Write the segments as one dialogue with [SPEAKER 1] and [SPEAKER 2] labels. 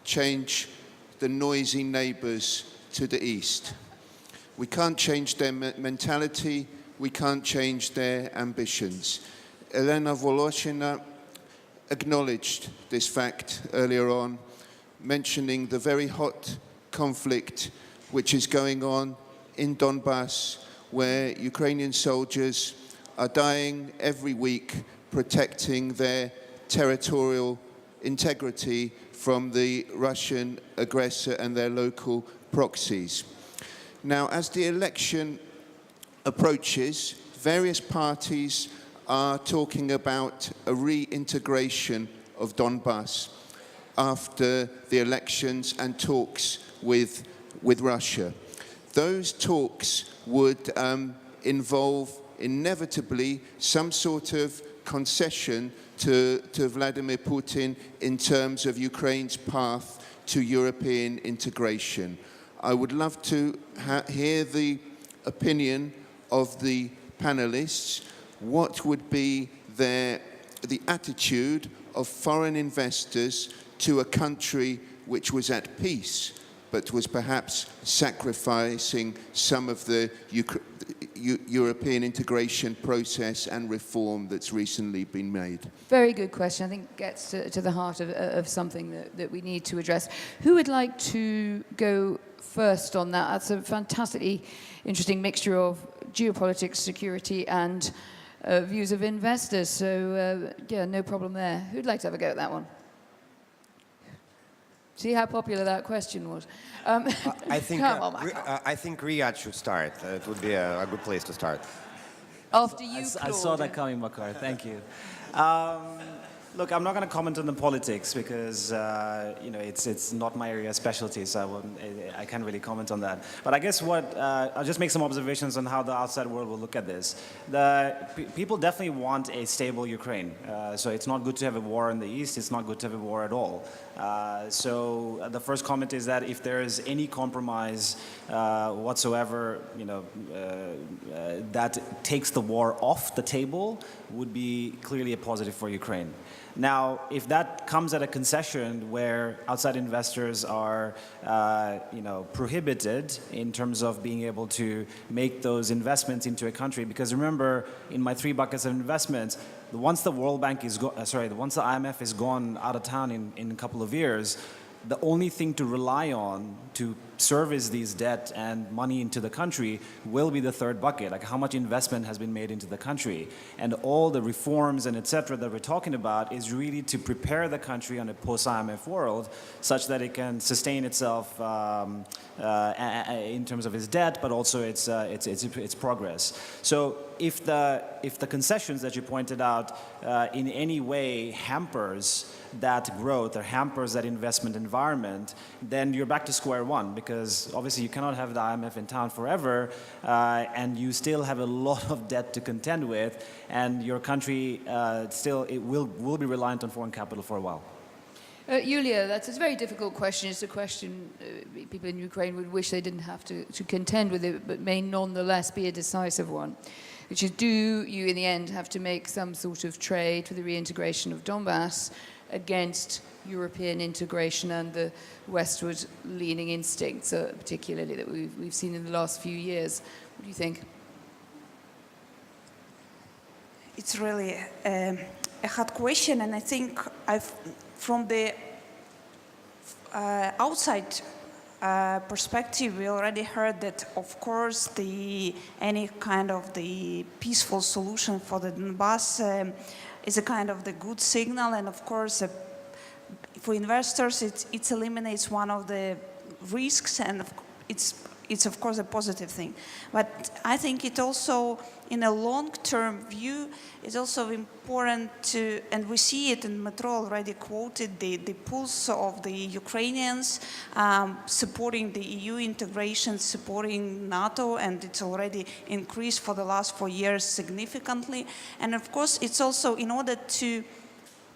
[SPEAKER 1] change the noisy neighbors to the east. We can't change their mentality, we can't change their ambitions. Elena Voloshyna acknowledged this fact earlier on, mentioning the very hot conflict which is going on in Donbass, where Ukrainian soldiers are dying every week protecting their territorial integrity from the Russian aggressor and their local proxies. Now, as the election approaches, various parties are talking about a reintegration of Donbass after the elections and talks with Russia. Those talks would involve inevitably some sort of concession to Vladimir Putin in terms of Ukraine's path to European integration. I would love to hear the opinion of the panelists. What would be the attitude of foreign investors to a country which was at peace, but was perhaps sacrificing some of the European integration process and reform that's recently been made?
[SPEAKER 2] Very good question. I think it gets to the heart of something that we need to address. Who would like to go first on that? That's a fantastically interesting mixture of geopolitics, security, and views of investors. So, yeah, no problem there. Who'd like to have a go at that one? See how popular that question was.
[SPEAKER 3] I think Riyadh should start. It would be a good place to start.
[SPEAKER 2] After you,
[SPEAKER 4] I saw that coming, Makar. Thank you. Look, I'm not going to comment on the politics because you know it's not my area of specialty, so I can't really comment on that. But I guess I'll just make some observations on how the outside world will look at this. People definitely want a stable Ukraine. So it's not good to have a war in the east. It's not good to have a war at all. So the first comment is that if there is any compromise whatsoever, you know, that takes the war off the table, would be clearly a positive for Ukraine. Now, if that comes at a concession where outside investors are, you know, prohibited in terms of being able to make those investments into a country, because remember, in my 3 buckets of investments, once the World Bank is once the IMF is gone out of town in a couple of years, the only thing to rely on to service these debt and money into the country will be the 3rd bucket, like how much investment has been made into the country. And all the reforms and etc. that we're talking about is really to prepare the country on a post-IMF world such that it can sustain itself in terms of its debt, but also its progress. So if the concessions that you pointed out in any way hampers that growth or hampers that investment environment, then you're back to square one, because obviously you cannot have the IMF in town forever, and you still have a lot of debt to contend with, and your country will be reliant on foreign capital for a while.
[SPEAKER 2] Yulia, that's a very difficult question. It's a question people in Ukraine would wish they didn't have to contend with it, but may nonetheless be a decisive one, which is, do you in the end have to make some sort of trade for the reintegration of Donbass against European integration and the westward-leaning instincts, particularly that we've seen in the last few years? What do you think?
[SPEAKER 5] It's really a hard question, and I think from the outside perspective, we already heard that, of course, any kind of the peaceful solution for the Donbass is a kind of the good signal, and of course, for investors, it eliminates one of the risks, and it's of course a positive thing. But I think it also, in a long-term view, is also important to, and we see it, and Metro already quoted the pulse of the Ukrainians supporting the EU integration, supporting NATO, and it's already increased for the last 4 years significantly. And of course, it's also in order to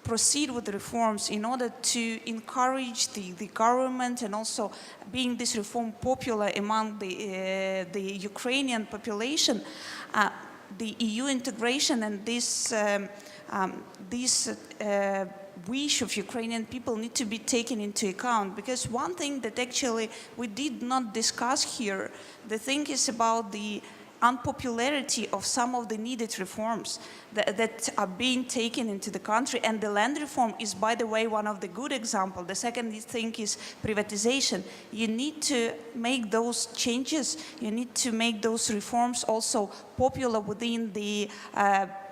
[SPEAKER 5] proceed with the reforms, in order to encourage the government, and also being this reform popular among the Ukrainian population, the EU integration and this wish of Ukrainian people need to be taken into account. Because one thing that actually we did not discuss here, the thing is about the unpopularity of some of the needed reforms that are being taken into the country. And the land reform is, by the way, one of the good examples. The second thing is privatization. You need to make those changes. You need to make those reforms also popular within the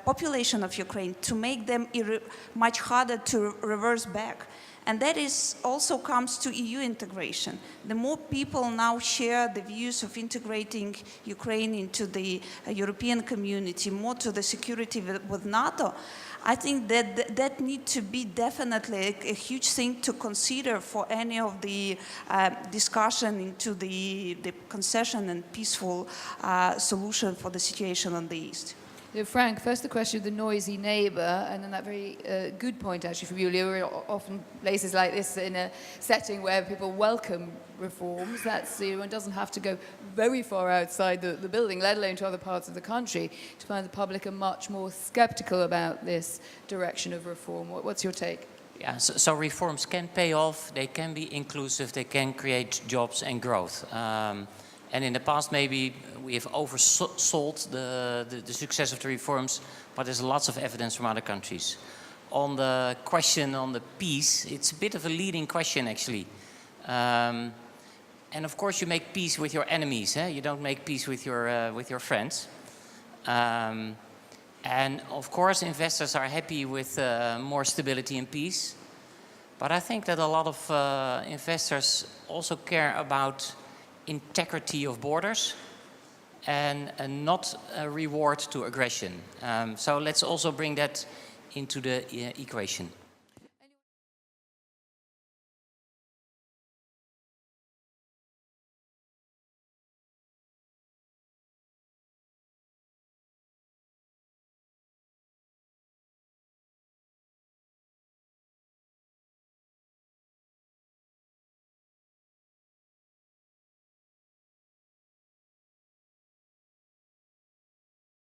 [SPEAKER 5] population of Ukraine, to make them much harder to reverse back. And that is also comes to EU integration. The more people now share the views of integrating Ukraine into the European community, more to the security with NATO, I think that needs to be definitely a huge thing to consider for any of the discussion into the concession and peaceful solution for the situation on the East.
[SPEAKER 2] So Frank, first the question of the noisy neighbour, and then that very good point actually from Yulia. We're often places like this in a setting where people welcome reforms. That's, one doesn't have to go very far outside the building, let alone to other parts of the country, to find the public are much more sceptical about this direction of reform. What's your take?
[SPEAKER 6] Yeah, so reforms can pay off, they can be inclusive, they can create jobs and growth. And in the past, maybe we have oversold the success of the reforms, but there's lots of evidence from other countries. On the question on the peace, it's a bit of a leading question, actually. And of course, you make peace with your enemies. You don't make peace with your friends. And of course, investors are happy with more stability and peace. But I think that a lot of investors also care about integrity of borders and not a reward to aggression. So let's also bring that into the equation.